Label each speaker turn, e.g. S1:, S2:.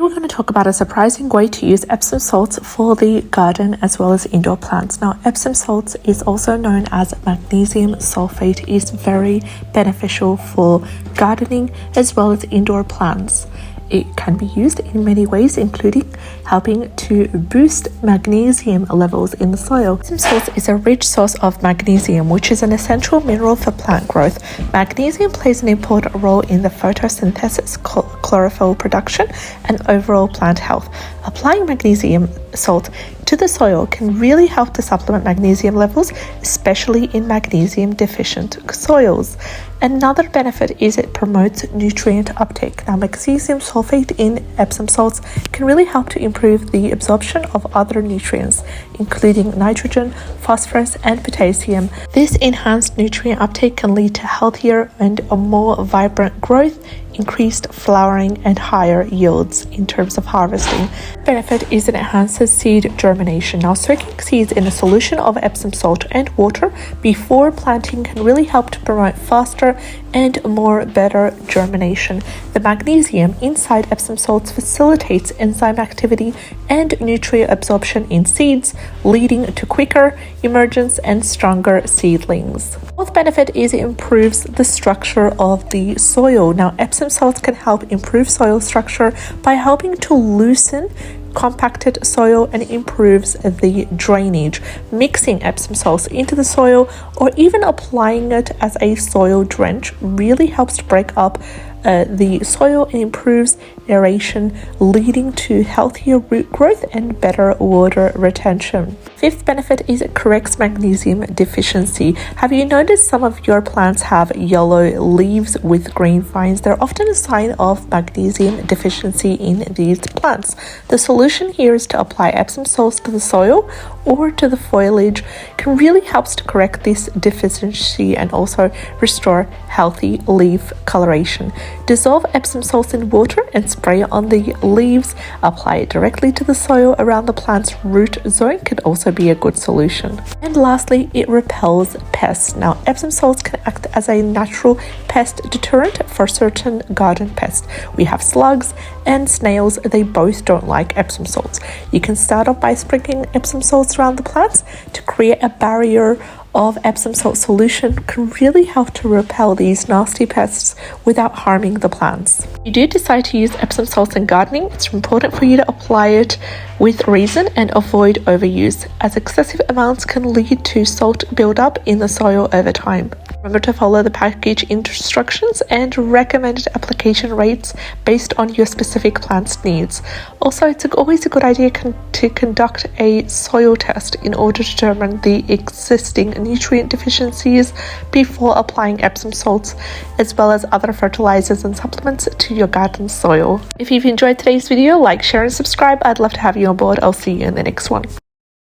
S1: We're going to talk about a surprising way to use Epsom salts for the garden as well as indoor plants. Now, Epsom salts is also known as magnesium sulfate. It is very beneficial for gardening as well as indoor plants. It can be used in many ways, including helping to boost magnesium levels in the soil. Epsom salts is a rich source of magnesium, which is an essential mineral for plant growth. Magnesium plays an important role in the photosynthesis, chlorophyll production, and overall plant health. Applying magnesium salt to the soil can really help to supplement magnesium levels, especially in magnesium deficient soils. Another benefit is it promotes nutrient uptake. Now, magnesium sulfate in Epsom salts can really help to improve the absorption of other nutrients, including nitrogen, phosphorus, and potassium. This enhanced nutrient uptake can lead to healthier and a more vibrant growth, increased flowering, and higher yields in terms of harvesting. Benefit is it enhances seed germination. Now, soaking seeds in a solution of Epsom salt and water before planting can really help to promote faster and better germination. The magnesium inside Epsom salts facilitates enzyme activity and nutrient absorption in seeds, leading to quicker emergence and stronger seedlings. Fourth benefit is it improves the structure of the soil. Now, Epsom salts can help improve soil structure by helping to loosen compacted soil and improves the drainage. Mixing Epsom salts into the soil or even applying it as a soil drench really helps to break up the soil and improves aeration, leading to healthier root growth and better water retention. Fifth benefit is it corrects magnesium deficiency. Have you noticed some of your plants have yellow leaves with green vines? They're often a sign of magnesium deficiency in these plants. The solution here is to apply Epsom salts to the soil or to the foliage. Can really helps to correct this deficiency and also restore healthy leaf coloration. Dissolve Epsom salts in water and spray on the leaves. Apply it directly to the soil around the plant's root zone can also be a good solution. And lastly, it repels pests. Now, Epsom salts can act as a natural pest deterrent for certain garden pests. We have slugs and snails. They both don't like Epsom salts. You can start off by sprinkling Epsom salts around the plants to create a barrier of Epsom salt solution can really help to repel these nasty pests without harming the plants. If you do decide to use Epsom salts in gardening, it's important for you to apply it with reason and avoid overuse, as excessive amounts can lead to salt buildup in the soil over time. Remember to follow the package instructions and recommended application rates based on your specific plant's needs. Also, it's always a good idea to conduct a soil test in order to determine the existing nutrient deficiencies before applying Epsom salts, as well as other fertilizers and supplements to your garden soil. If you've enjoyed today's video, like, share, and subscribe. I'd love to have you on board. I'll see you in the next one.